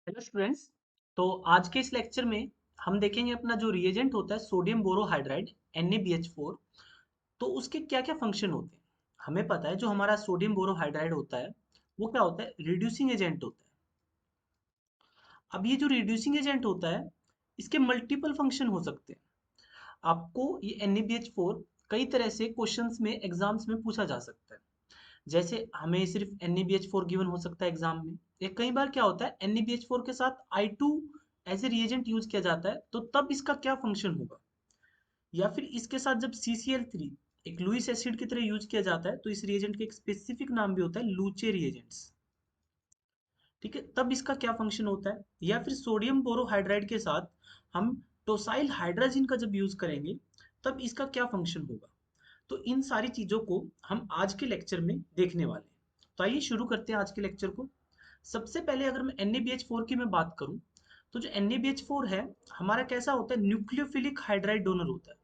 Hello students. तो आज के इस लेक्चर में हम देखेंगे अपना जो रिएजेंट होता है सोडियम बोरोहाइड्राइड NaBH4। तो उसके क्या क्या फंक्शन होते हैं। हमें पता है जो हमारा सोडियम बोरोहाइड्राइड होता है वो क्या होता है, रिड्यूसिंग एजेंट होता है। अब ये जो रिड्यूसिंग एजेंट होता है इसके मल्टीपल फंक्शन हो सकते हैं। आपको ये NaBH4 कई तरह से क्वेश्चंस में एग्जाम्स में पूछा जा सकता है। जैसे हमें सिर्फ NaBH4 गिवन हो सकता है एग्जाम में। या कई बार क्या होता है NaBH4 के साथ I2 as a reagent use किया जाता है, तो तब इसका क्या फंक्शन होगा। या फिर इसके साथ जब CCl3 एक लुईस एसिड की तरह यूज किया जाता है, तो इस रिएजेंट का एक स्पेसिफिक नाम भी होता है लूचे रिएजेंट्स। ठीक है, तब इसका क्या फंक्शन होता है। या फिर सोडियम बोरोहाइड्राइड के साथ हम टोसाइल हाइड्राजिन का जब यूज करेंगे तब इसका क्या फंक्शन होगा। तो इन सारी चीज़ों को हम आज के लेक्चर में देखने वाले हैं। तो आइए शुरू करते हैं आज के लेक्चर को। सबसे पहले अगर मैं NaBH4 की मैं बात करूं, तो जो NaBH4 है हमारा कैसा होता है, न्यूक्लियोफिलिक हाइड्राइड डोनर होता है।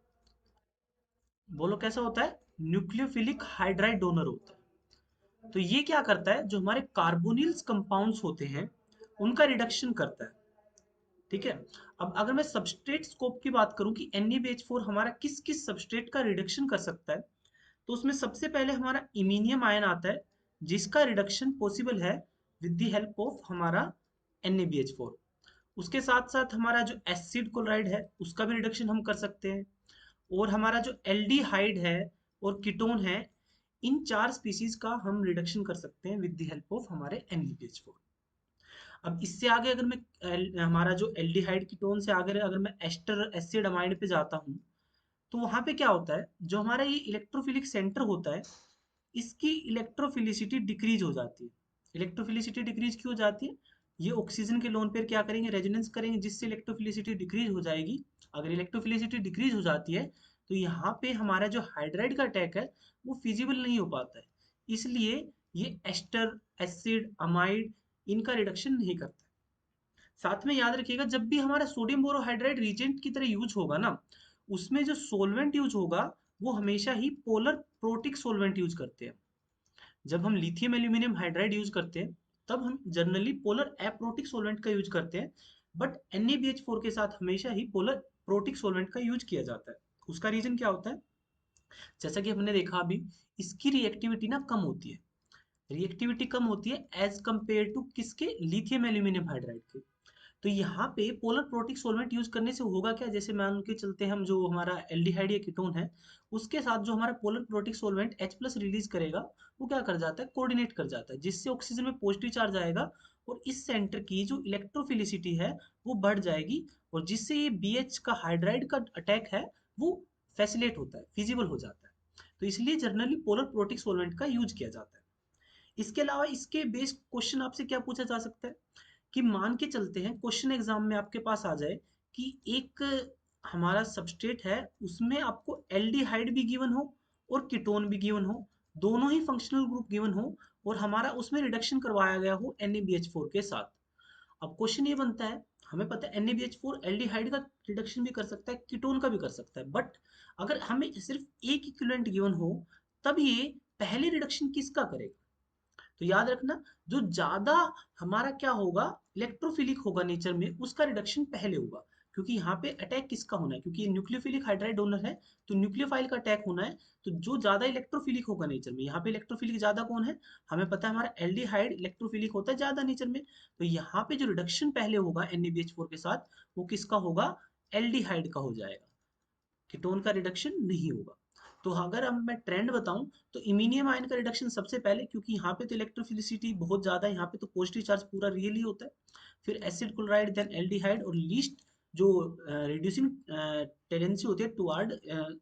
बोलो कैसा होता है, न्यूक्लियोफिलिक हाइड्राइड डोनर होता है। तो ये क्या करता है, जो हमारे कार्बोनिल्स कंपाउंड्स होते हैं उनका रिडक्शन करता है। ठीक है। अब अगर मैं सबस्ट्रेट स्कोप की बात करूं कि NaBH4 हमारा किस किस सबस्ट्रेट का रिडक्शन कर सकता है, तो उसमें सबसे पहले हमारा इमीनियम आयन आता है, जिसका रिडक्शन पॉसिबल है विद द हेल्प ऑफ हमारा NaBH4। उसके साथ साथ हमारा जो एसिड क्लोराइड है उसका भी रिडक्शन हम कर सकते हैं। और हमारा जो एल्डिहाइड है और कीटोन है, इन चार स्पीसीज का हम रिडक्शन कर सकते हैं विद द हेल्प ऑफ हमारे NaBH4। अब इससे आगे अगर मैं हमारा जो एल्डिहाइड कीटोन से आगे अगर मैं एस्टर एसिड अमाइड पे जाता हूँ, तो वहां पे क्या होता है, जो हमारा ये इलेक्ट्रोफिलिक सेंटर होता है इसकी इलेक्ट्रोफिलिसिटी डिक्रीज हो जाती है। इलेक्ट्रोफिलिसिटी डिक्रीज क्यों हो जाती है, ये ऑक्सीजन के लोन पेयर क्या करेंगे, रेजोनेंस करेंगे, जिससे इलेक्ट्रोफिलिसिटी डिक्रीज हो जाएगी। अगर इलेक्ट्रोफिलिसिटी डिक्रीज हो जाती है तो यहाँ पे हमारा जो हाइड्राइड का अटैक है वो फिजिबल नहीं हो पाता है। इसलिए ये एस्टर एसिड अमाइड इनका रिडक्शन नहीं करता है। साथ में याद रखिएगा, जब भी हमारा सोडियम बोरोहाइड्राइड रिएजेंट की तरह यूज होगा ना, उसमें जो सोलवेंट यूज होगा वो हमेशा ही पोलर प्रोटिक सोलवेंट यूज करते हैं। जब हम लिथियम एल्यूमिनियम हाइड्राइड यूज करते हैं तब हम जनरली पोलर एप्रोटिक सोलवेंट का यूज करते हैं। बट NaBH4 के साथ हमेशा ही पोलर प्रोटिक सोलवेंट का यूज किया जाता है। उसका रीजन क्या होता है, जैसा कि हमने देखा अभी, इसकी रिएक्टिविटी ना कम होती है। रिएक्टिविटी कम होती है एज कंपेयर टू किसके, लिथियम एल्यूमिनियम हाइड्राइड के। तो यहाँ पे पोलर प्रोटिक सॉल्वेंट यूज करने से होगा क्या, जैसे मान के चलते हैं हम, जो हमारा एल्डिहाइड या कीटोन है उसके साथ जो हमारा polar protic solvent H+ release करेगा, वो क्या कर जाता है, कोऑर्डिनेट कर जाता है, जिससे ऑक्सीजन में पॉजिटिव चार्ज आएगा और इस सेंटर की जो इलेक्ट्रोफिलिसिटी है वो बढ़ जाएगी, और जिससे ये BH का हाइड्राइड का अटैक है वो फैसिलेट होता है, फिजिबल हो जाता है। तो इसलिए जनरली पोलर प्रोटिक सॉल्वेंट का यूज किया जाता है। इसके अलावा इसके बेस्ड क्वेश्चन आपसे क्या पूछा जा सकता है, कि मान के चलते हैं क्वेश्चन एग्जाम में आपके पास आ जाए कि एक हमारा सबस्ट्रेट है, उसमें आपको एल्डिहाइड भी गिवन हो और कीटोन भी गिवन हो, दोनों ही फंक्शनल ग्रुप गिवन हो, और हमारा उसमें रिडक्शन करवाया गया हो NaBH4 के साथ। अब क्वेश्चन ये बनता है, हमें पता है NaBH4 एल्डिहाइड का रिडक्शन भी कर सकता है, कीटोन का भी कर सकता है, बट अगर हमें सिर्फ एक इक्विवेलेंट गिवन हो तब ये पहले रिडक्शन किसका करेगा। तो याद रखना, जो ज्यादा हमारा क्या होगा, इलेक्ट्रोफिलिक होगा नेचर में, उसका रिडक्शन पहले होगा। क्योंकि यहाँ पे अटैक किसका होना है, क्योंकि ये न्यूक्लियोफिलिक हाइड्राइड डोनर है, तो न्यूक्लियोफाइल का अटैक होना है। तो जो ज्यादा इलेक्ट्रोफिलिक होगा नेचर में, यहाँ पे इलेक्ट्रोफिलिक ज्यादा कौन है, हमें पता है हमारा एल्डिहाइड इलेक्ट्रोफिलिक होता है ज्यादा नेचर में। तो यहाँ पे जो रिडक्शन पहले होगा NaBH4 के साथ, वो किसका होगा, एल्डिहाइड का हो जाएगा, कीटोन का रिडक्शन नहीं होगा। तो अगर अब मैं ट्रेंड बताऊं, तो इमीनियम आयन का रिडक्शन सबसे पहले, क्योंकि यहाँ पे तो इलेक्ट्रोफिलिसिटी बहुत ज्यादा है, यहाँ पे तो पॉजिटिव चार्ज पूरा रियली होता है। फिर एसिड क्लोराइड, देन एल्डिहाइड, और लीस्ट जो रिड्यूसिंग टेंडेंसी होती है टुवार्ड,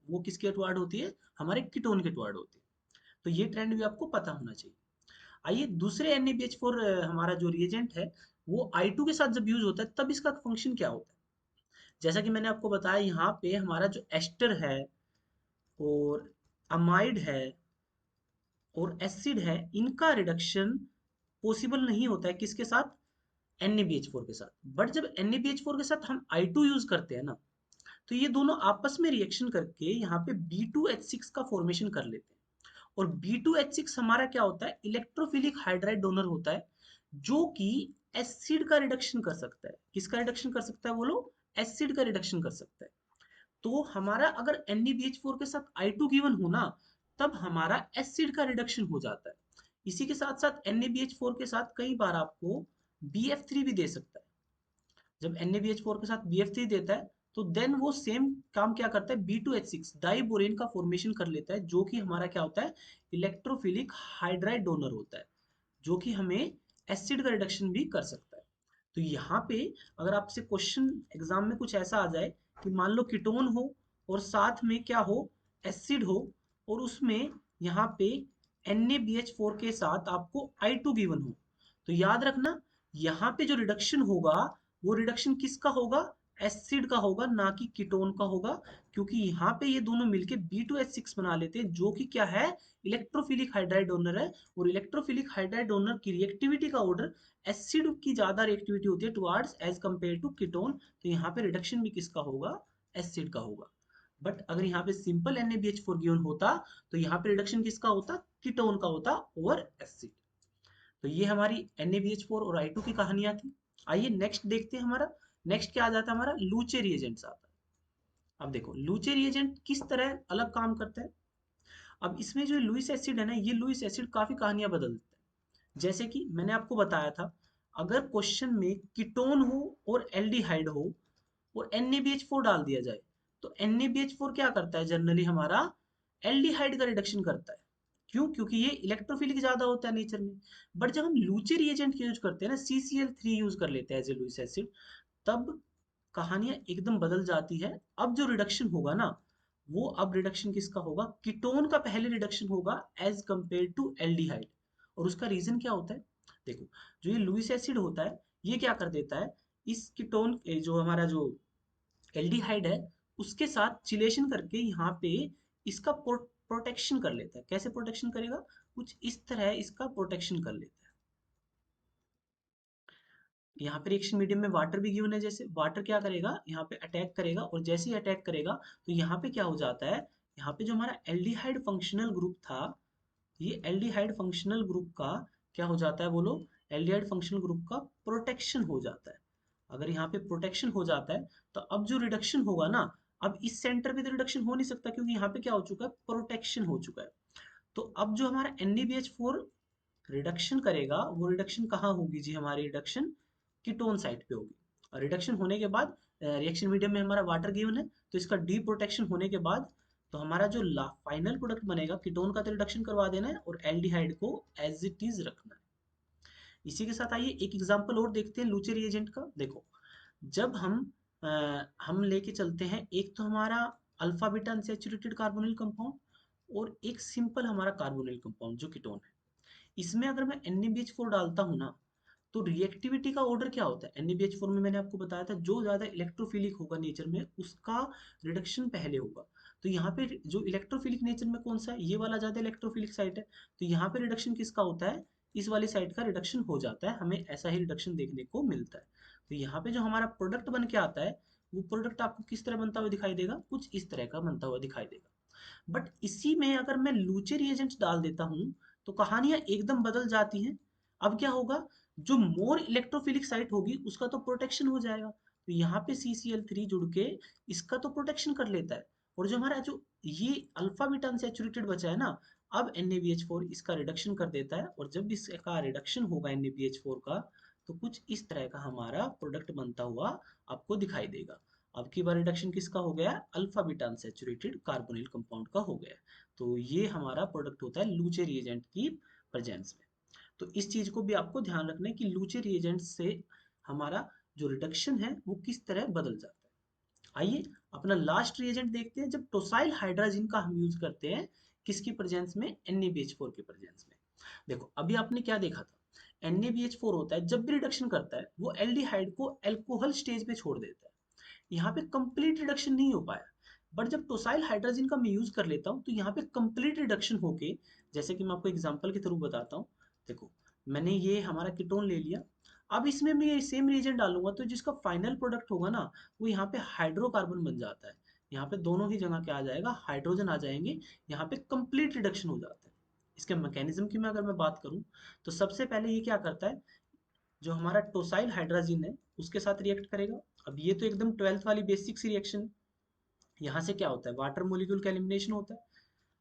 वो किसके टुवार्ड होती है, हमारे कीटोन के टुवार्ड होती है। तो ये ट्रेंड भी आपको पता होना चाहिए। आइए दूसरे NaBH4 हमारा जो रिएजेंट है वो I2 के साथ जब यूज होता है तब इसका फंक्शन क्या होता है। जैसा कि मैंने आपको बताया, यहाँ पे हमारा जो एस्टर है और अमाइड है और एसिड है, इनका रिडक्शन पॉसिबल नहीं होता है किसके साथ, NaBH4 के साथ। बट जब NaBH4 के साथ हम I2 यूज करते हैं ना, तो ये दोनों आपस में रिएक्शन करके यहाँ पे B2H6 का फॉर्मेशन कर लेते हैं। और B2H6 हमारा क्या होता है, इलेक्ट्रोफिलिक हाइड्राइड डोनर होता है, जो कि एसिड का रिडक्शन कर सकता है। किसका रिडक्शन कर सकता है बोलो? एसिड का रिडक्शन कर सकता है। तो हमारा अगर NaBH4 के साथ I2 गिवन हो ना, तब हमारा एसिड का रिडक्शन हो जाता है। इसी के साथ साथ NaBH4 के साथ कई बार आपको BF3 भी दे सकता है। जब NaBH4 के साथ BF3 देता है तो देन वो सेम काम क्या करता है, B2H6 डाइबोरेन का फॉर्मेशन कर लेता है, जो कि हमारा क्या होता है, इलेक्ट्रोफिलिक हाइड्राइड डोनर होता है, जो कि हमें एसिड का रिडक्शन भी कर सकता है। तो यहाँ पे अगर आपसे क्वेश्चन एग्जाम में कुछ ऐसा आ जाए कि मान लो कीटोन हो और साथ में क्या हो, एसिड हो, और उसमें यहाँ पे NaBH4 के साथ आपको I2 गिवन हो, तो याद रखना यहाँ पे जो रिडक्शन होगा वो रिडक्शन किसका होगा, एसिड का होगा, ना कि कीटोन का होगा। क्योंकि यहाँ पे ये दोनों मिलके B2H6 बना लेते हैं, जो कि क्या है, इलेक्ट्रोफिलिक हाइड्राइड डोनर है। और इलेक्ट्रोफिलिक हाइड्राइड डोनर की रिएक्टिविटी का ऑर्डर एसिड की ज्यादा रिएक्टिविटी होती है towards as compare to ketone, तो यहाँ पे रिडक्शन भी किसका होगा, एसिड का होगा। बट अगर यहाँ पे सिंपल NaBH4 गिवन होता तो यहाँ पे रिडक्शन किसका होता, कीटोन का होता ओवर एसिड। तो ये हमारी NaBH4 और I2 की कहानियां थी। आइए नेक्स्ट देखते हैं। हमारा नेक्स्ट क्या आ जाता है, हमारा लूचे रिएजेंट्स आता है। अब देखो लूचे रिएजेंट किस तरह अलग काम करता है। अब इसमें जो लुइस एसिड है ना, ये लुइस एसिड काफी कहानियां बदल देता है। जैसे कि मैंने आपको बताया था, अगर क्वेश्चन में कीटोन हो और एल्डिहाइड हो और NaBH4 डाल दिया जाए, तो NaBH4 क्या करता है, जनरली हमारा एल्डिहाइड का रिडक्शन करता है। क्यों? क्योंकि ये इलेक्ट्रोफिलिक ज्यादा होता है नेचर में। बट जब हम लूचे रिएजेंट यूज करते हैं ना, CCl3 यूज कर लेते हैं एज ए लुइस एसिड, तब कहानियां एकदम बदल जाती है। अब जो रिडक्शन होगा ना, वो अब रिडक्शन किसका होगा, कीटोन का पहले रिडक्शन होगा एज कंपेयर टू एल्डिहाइड। और उसका रीजन क्या होता है, देखो जो ये लुइस एसिड होता है, ये क्या कर देता है, इस कीटोन जो हमारा जो एल्डिहाइड है उसके साथ चिलेशन करके यहाँ पे इसका प्रोटेक्शन कर लेता है। कैसे प्रोटेक्शन करेगा, कुछ इस तरह इसका प्रोटेक्शन कर लेता है। यहाँ पे रिएक्शन मीडियम में वाटर भी गिवन है, जैसे वाटर क्या करेगा, यहाँ पे अटैक करेगा, और जैसे ही अटैक करेगा तो यहाँ पे क्या हो जाता है, यहाँ पे जो हमारा एल्डिहाइड फंक्शनल ग्रुप था, ये एल्डिहाइड फंक्शनल ग्रुप का क्या हो जाता है बोलो, एल्डिहाइड फंक्शनल ग्रुप का प्रोटेक्शन हो जाता है। अगर यहाँ पे प्रोटेक्शन हो जाता है तो अब जो रिडक्शन होगा ना, अब इस सेंटर पे तो रिडक्शन हो नहीं सकता, क्योंकि यहाँ पे क्या हो चुका है, प्रोटेक्शन हो चुका है। तो अब जो हमारा NaBH4 रिडक्शन करेगा, वो रिडक्शन कहाँ होगी जी, हमारी रिडक्शन कीटोन साइड पे होगी। और रिडक्शन होने के बाद रिएक्शन मीडियम में हमारा वाटर गिवन है, तो इसका डी प्रोटेक्शन होने के बाद तो हमारा जो फाइनल प्रोडक्ट बनेगा, कीटोन का तो रिडक्शन करवा देना है और एल्डिहाइड को एज इट इज रखना है। इसी के साथ आइए एक एग्जांपल और देखते हैं लूचे रिएजेंट का। देखो जब हम लेके चलते हैं, एक तो हमारा alpha beta unsaturated carbonyl compound और एक सिंपल हमारा कार्बोनिल कंपाउंड जो कीटोन है। इसमें अगर मैं NaBH4 डालता हूँ ना, तो रिएक्टिविटी का ऑर्डर क्या होता है, NaBH4 में मैंने आपको बताया था, जो ज्यादा इलेक्ट्रोफिलिक होगा नेचर में उसका रिडक्शन पहले होगा। तो यहाँ पे जो इलेक्ट्रोफिलिक नेचर में कौन सा है, ये वाला ज्यादा इलेक्ट्रोफिलिक साइट है, तो यहाँ पे रिडक्शन किसका होता है, इस वाली साइड का रिडक्शन हो जाता है। हमें ऐसा ही रिडक्शन देखने को मिलता है। तो यहाँ पे जो हमारा प्रोडक्ट बन के आता है, वो प्रोडक्ट आपको किस तरह बनता हुआ दिखाई देगा, कुछ इस तरह का बनता हुआ दिखाई देगा। बट इसी में अगर मैं लूचे रिएजेंट्स डाल देता हूँ, तो कहानियां एकदम बदल जाती हैं। अब क्या होगा, जो मोर इलेक्ट्रोफिलिक साइट होगी उसका तो प्रोटेक्शन हो जाएगा, तो यहाँ पे CCl3 जुड़ के इसका तो प्रोटेक्शन कर लेता है। और जो हमारा जो ये अल्फा बीटा अनसैचुरेटेड बचा है ना, अब NaBH4 इसका रिडक्शन कर देता है, और जब इसका रिडक्शन होगा NaBH4 का, तो कुछ इस तरह का हमारा प्रोडक्ट बनता हुआ आपको दिखाई देगा। अब की बार रिडक्शन किसका हो गया, alpha beta unsaturated carbonyl compound का हो गया। तो ये हमारा प्रोडक्ट होता है लूचे रिएजेंट की प्रेजेंस में। तो इस चीज को भी आपको ध्यान रखना है कि लूचे रिएजेंट से हमारा जो रिडक्शन है वो किस तरह बदल जाता है। आइए अपना लास्ट रिएजेंट देखते हैं, जब टोसाइल हाइड्राजिन का हम यूज करते हैं किसकी प्रेजेंस में, NaBH4 के प्रेजेंस में। देखो अभी आपने क्या देखा था, NaBH4 होता है जब भी रिडक्शन करता है वो एल्डिहाइड को अल्कोहल स्टेज पे छोड़ देता है। यहाँ पे कंप्लीट रिडक्शन नहीं हो पाया। बट जब टोसाइल हाइड्रोजन का मैं यूज कर लेता हूँ, तो यहाँ पे कंप्लीट रिडक्शन होके, जैसे कि मैं आपको एग्जांपल के थ्रू बताता हूँ। देखो मैंने ये हमारा कीटोन ले लिया, अब इसमें मैं ये सेम रिएजेंट डालूंगा, तो जिसका फाइनल प्रोडक्ट होगा ना, वो यहाँ पे हाइड्रोकार्बन बन जाता है। यहाँ पे दोनों ही जगह क्या आ जाएगा, हाइड्रोजन आ जाएंगे। यहाँ पे कंप्लीट रिडक्शन हो जाता है। इसके मैकेनिज्म की मैं अगर मैं बात करूँ, तो सबसे पहले ये क्या करता है, जो हमारा टोसाइल हाइड्राजीन है उसके साथ रिएक्ट करेगा। अब ये तो एकदम 12th वाली बेसिक सी रिएक्शन। यहाँ से क्या होता है, वाटर मोलिक्यूल का एलिमिनेशन होता है।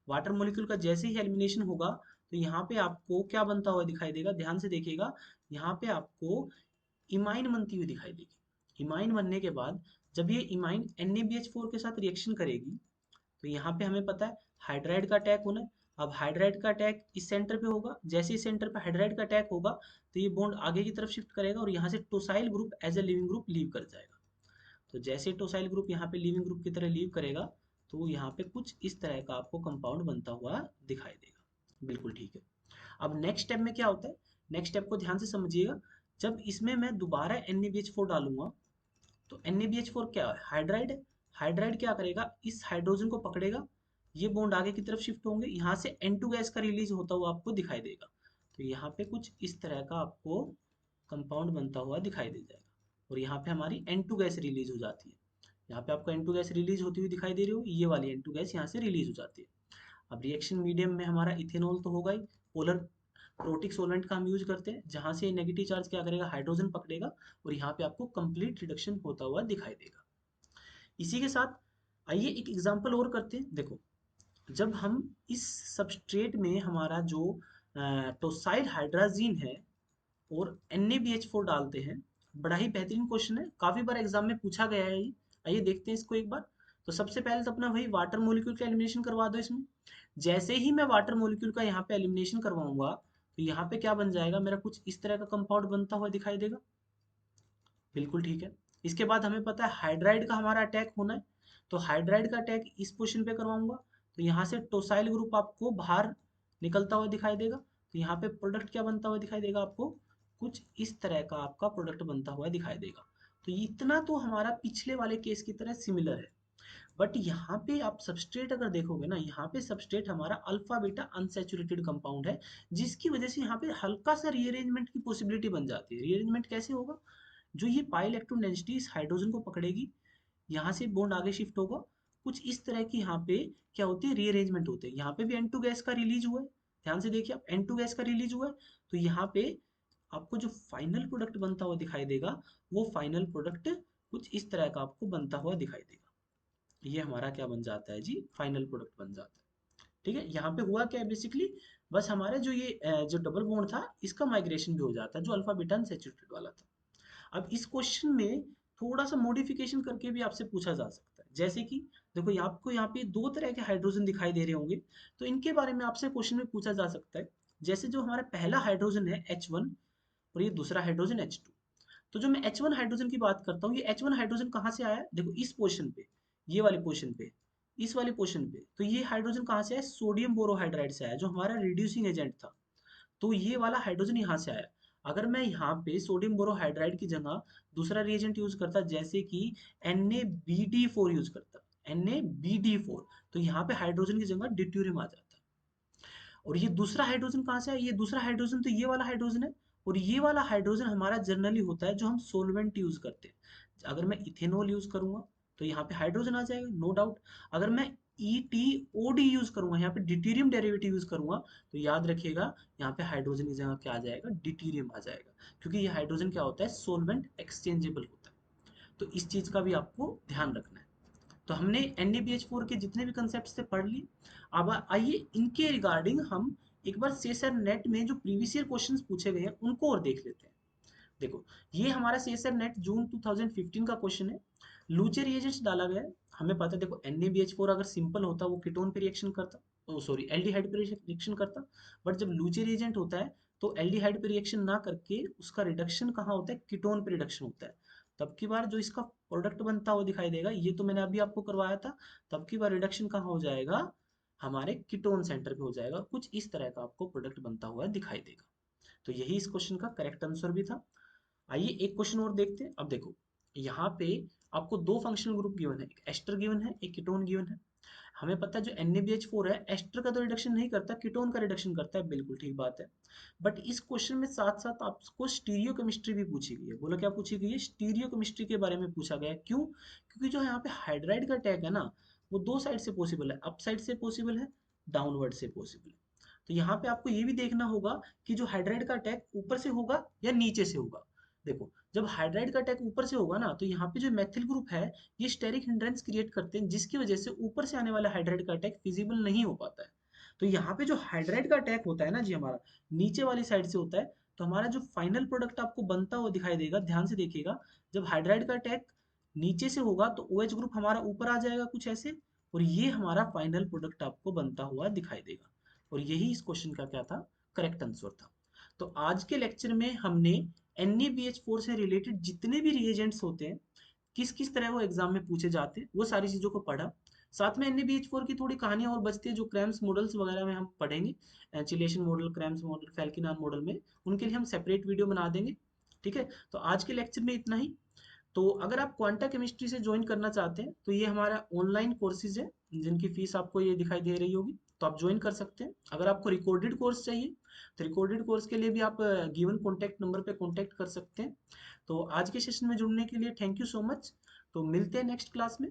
वाटर मॉलिक्यूल का जैसे ही एलिमिनेशन होगा तो यहाँ पे आपको क्या बनता हुआ दिखाई देगा, ध्यान से देखिएगा। यहाँ पे आपको इमाइन बनती हुई दिखाई देगी। इमाइन बनने के बाद जब ये इमाइन NaBH4 के साथ रिएक्शन करेगी तो यहाँ पे हमें पता है हाइड्राइड का अटैक होना है। अब हाइड्राइड का अटैक इस सेंटर पे होगा, जैसे इस सेंटर पे हाइड्राइड का अटैक होगा तो ये बॉन्ड आगे की तरफ शिफ्ट करेगा और यहाँ से टोसाइल group as a living group leave कर जाएगा। तो जैसे टोसाइल ग्रुप यहाँ पे लिविंग ग्रुप की तरह लीव करेगा तो यहाँ पे कुछ इस तरह का आपको कंपाउंड बनता हुआ दिखाई देगा। बिल्कुल ठीक है। अब नेक्स्ट स्टेप में क्या होता है, नेक्स्ट स्टेप को ध्यान से समझिएगा। जब इसमें मैं दोबारा NaBH4 डालूंगा तो NaBH4 क्या है, हाइड्राइड है। हाइड्राइड क्या करेगा, इस हाइड्रोजन को पकड़ेगा, ये बॉन्ड आगे की तरफ शिफ्ट होंगे, यहाँ से N2 गैस का रिलीज होता हुआ आपको दिखाई देगा। तो यहाँ पे कुछ इस तरह का आपको कंपाउंड बनता हुआ दिखाई दे जाएगा और यहाँ पे हमारी N2 गैस रिलीज हो जाती है। यहाँ पे आपको N2 गैस रिलीज होती हुई दिखाई दे रही हो, ये वाली N2 गैस यहाँ से रिलीज हो जाती है। अब रिएक्शन मीडियम में हमारा इथेनॉल तो होगा ही, पोलर प्रोटिक सोलवेंट का हम यूज करते हैं, जहाँ से नेगेटिव चार्ज क्या करेगा, हाइड्रोजन पकड़ेगा और यहाँ पे आपको कंप्लीट रिडक्शन होता हुआ दिखाई देगा। इसी के साथ आइए एक एग्जांपल और करते हैं। देखो, जब हम इस सबस्ट्रेट में हमारा जो टोसाइल हाइड्राजीन है और NaBH4 डालते हैं, बड़ा ही बेहतरीन क्वेश्चन है, काफी बार एग्जाम में पूछा गया है ये। आइए देखते हैं इसको एक बार। तो सबसे पहले तो अपना वही वाटर मॉलिक्यूल का एलिमिनेशन करवा दो इसमें। जैसे ही मैं वाटर मॉलिक्यूल का यहाँ पे एलिमिनेशन करवाऊंगा तो यहाँ पे क्या बन जाएगा, मेरा कुछ इस तरह का कंपाउंड बनता हुआ दिखाई देगा। बिल्कुल ठीक है। इसके बाद हमें पता है हाइड्राइड का हमारा अटैक होना है, तो हाइड्राइड का अटैक इस पोजीशन पे करवाऊंगा तो यहाँ से टोसाइल ग्रुप आपको बाहर निकलता हुआ दिखाई देगा। तो यहाँ पे प्रोडक्ट क्या बनता हुआ दिखाई देगा, आपको कुछ इस तरह का आपका प्रोडक्ट बनता हुआ दिखाई देगा। तो इतना तो हमारा पिछले वाले केस की तरह सिमिलर है। बट यहाँ पे आप सबस्ट्रेट अगर देखोगे ना, यहाँ पे सबस्ट्रेट हमारा अल्फा बीटा अनसैचुरेटेड कंपाउंड है, जिसकी वजह से यहाँ पे हल्का सा रीअरेंजमेंट की पॉसिबिलिटी बन जाती है। रीअरेंजमेंट कैसे होगा, जो ये पाई इलेक्ट्रॉन डेंसिटी इस हाइड्रोजन को पकड़ेगी, यहाँ से बॉन्ड आगे शिफ्ट होगा, कुछ इस तरह की यहाँ पे क्या होती है, रीअरेंजमेंट होते हैं। यहाँ पे भी N2 गैस का रिलीज हुआ है, ध्यान से देखिए आप, N2 गैस का रिलीज हुआ है। तो यहाँ पे आपको जो फाइनल प्रोडक्ट बनता हुआ दिखाई देगा वो फाइनल प्रोडक्ट कुछ इस तरह का आपको बनता हुआ दिखाई देगा। ये हमारा क्या बन जाता है जी, फाइनल प्रोडक्ट बन जाता है। ठीक है, यहाँ पे हुआ क्या है बेसिकली, बस हमारे जो ये जो डबल बॉन्ड था इसका माइग्रेशन भी हो जाता है, जो अल्फा बीटा अनसैचुरेटेड वाला था। अब इस क्वेश्चन में थोड़ा सा मॉडिफिकेशन करके भी आपसे पूछा जा सकता है, जैसे कि देखो आपको यहाँ पे दो तरह के हाइड्रोजन दिखाई दे रहे होंगे, तो इनके बारे में आपसे क्वेश्चन में पूछा जा सकता है। जैसे जो हमारा पहला हाइड्रोजन है H1 और ये दूसरा हाइड्रोजन H2। तो जो मैं H1 हाइड्रोजन की बात करता हूँ, ये H1 हाइड्रोजन कहाँ से आया है, देखो इस पोर्शन पे, ये वाली पोर्शन पे, इस वाले पोर्शन पे। तो ये हाइड्रोजन कहाँ से आया, सोडियम बोरोहाइड्राइड से आया, जो हमारा रिड्यूसिंग एजेंट था। तो ये वाला हाइड्रोजन यहाँ से आया। अगर मैं यहाँ पे सोडियम बोरोहाइड्राइड की जगह दूसरा रिएजेंट यूज करता, जैसे कि NaBD4 यूज करता, NaBD4, तो यहाँ पे हाइड्रोजन की जगह ड्यूटेरियम आ जाता। और ये दूसरा हाइड्रोजन कहाँ से है, ये दूसरा हाइड्रोजन तो ये वाला हाइड्रोजन है। और ये वाला हाइड्रोजन हमारा जनरली होता है जो हम सोलवेंट यूज करते हैं। अगर मैं इथेनॉल यूज करूंगा तो यहाँ पे हाइड्रोजन आ जाएगा, नो डाउट। अगर मैं ETOD यूज करूंगा, यहाँ पे डिटीरियम डेरिवेटिव यूज करूंगा, तो याद रखिएगा यहाँ पे हाइड्रोजन की जगह क्या आ जाएगा, डिटीरियम आ जाएगा। क्योंकि ये हाइड्रोजन क्या होता है, सोलवेंट एक्सचेंजेबल होता है। तो इस चीज का भी आपको ध्यान रखना है। तो हमने NaBH4 के जितने भी कंसेप्ट थे पढ़ लिए। अब आइए इनके रिगार्डिंग हम एक बार सेसर नेट में जो प्रीवियस ईयर क्वेश्चंस पूछे गए हैं उनको और देख लेते हैं। देखो, ये हमारा सेसर नेट जून 2015 का क्वेश्चन है। लूचे रिएजेंट्स डाला गया है। हमें पता है, देखो NaBH4 अगर सिंपल होता वो कीटोन पे रिएक्शन करता, ओ सॉरी एल्डिहाइड पे रिएक्शन करता। बट जब लूचे रिएजेंट होता है तो एल्डिहाइड पे रिएक्शन ना करके उसका रिडक्शन कहाँ होता है, कीटोन पे रिडक्शन होता है। तब की बार जो इसका प्रोडक्ट बनता हुआ दिखाई देगा, ये तो मैंने अभी आपको करवाया था। तब की बार रिडक्शन कहाँ हो जाएगा, हमारे कीटोन सेंटर पे हो जाएगा, कुछ इस तरह का आपको प्रोडक्ट बनता हुआ दिखाई देगा। तो यही इस क्वेश्चन का करेक्ट आंसर भी था। आइए एक क्वेश्चन और देखते हैं। अब देखो, यहाँ पे आपको दो फंक्शनल ग्रुप गिवन है, एक एस्टर गिवन है, एक कीटोन गिवन है। हमें पता है जो NaBH4 है एस्टर का तो रिडक्शन नहीं करता, कीटोन का रिडक्शन करता है, बिल्कुल ठीक बात है। बट इस क्वेश्चन में साथ साथ आपको स्टीरियो केमिस्ट्री भी पूछी गई है। बोला क्या पूछी गई है, स्टीरियो केमिस्ट्री के बारे में पूछा गया है। क्यों, क्योंकि जो यहाँ पे हाइड्राइड का अटैक है ना, वो दो साइड से पॉसिबल है, अप साइड से पॉसिबल है, डाउनवर्ड से पॉसिबल है। तो यहाँ पे आपको ये भी देखना होगा कि जो हाइड्राइड का अटैक ऊपर से होगा या नीचे से होगा। देखो, जब हाइड्राइड का अटैक ऊपर से होगा ना, तो यहाँ पे जो मेथिल ग्रुप है, ये स्टेरिक हिंड्रेंस क्रिएट करते हैं, जिसकी वजह से ऊपर से आने वाला हाइड्राइड का अटैक फिजिबल नहीं हो पाता है। तो यहाँ पे जो हाइड्राइड का अटैक होता है ना जी, हमारा नीचे वाली साइड से होता है। तो हमारा जो फाइनल प्रोडक्ट आपको बनता हुआ दिखाई देगा, ध्यान से देखिएगा, जब हाइड्राइड का अटैक नीचे से होगा तो OH ग्रुप हमारा ऊपर आ जाएगा कुछ ऐसे, और ये हमारा फाइनल प्रोडक्ट आपको बनता हुआ दिखाई देगा। और यही इस क्वेश्चन का क्या था, करेक्ट आंसर था। तो आज के लेक्चर में हमने NaBH4 से रिलेटेड जितने भी रिएजेंट्स होते हैं, किस किस तरह वो एग्जाम में पूछे जाते हैं, वो सारी चीज़ों को पढ़ा। साथ में NaBH4 की थोड़ी कहानियां और बचती है, जो क्रैम्स मॉडल्स वगैरह में हम पढ़ेंगे, एचिलेशन मॉडल, क्रैम्स मॉडल, फेल्किनान मॉडल में, उनके लिए हम सेपरेट वीडियो बना देंगे। ठीक है, तो आज के लेक्चर में इतना ही। तो अगर आप क्वांटा केमिस्ट्री से ज्वाइन करना चाहते हैं, तो ये हमारा ऑनलाइन कोर्सेज है, जिनकी फीस आपको ये दिखाई दे रही होगी, तो आप ज्वाइन कर सकते हैं। अगर आपको रिकॉर्डेड कोर्स चाहिए, तो रिकॉर्डेड कोर्स के लिए भी आप गिवन कॉन्टैक्ट नंबर पे कॉन्टैक्ट कर सकते हैं। तो आज के सेशन में जुड़ने के लिए थैंक यू सो मच। तो मिलते हैं नेक्स्ट क्लास में।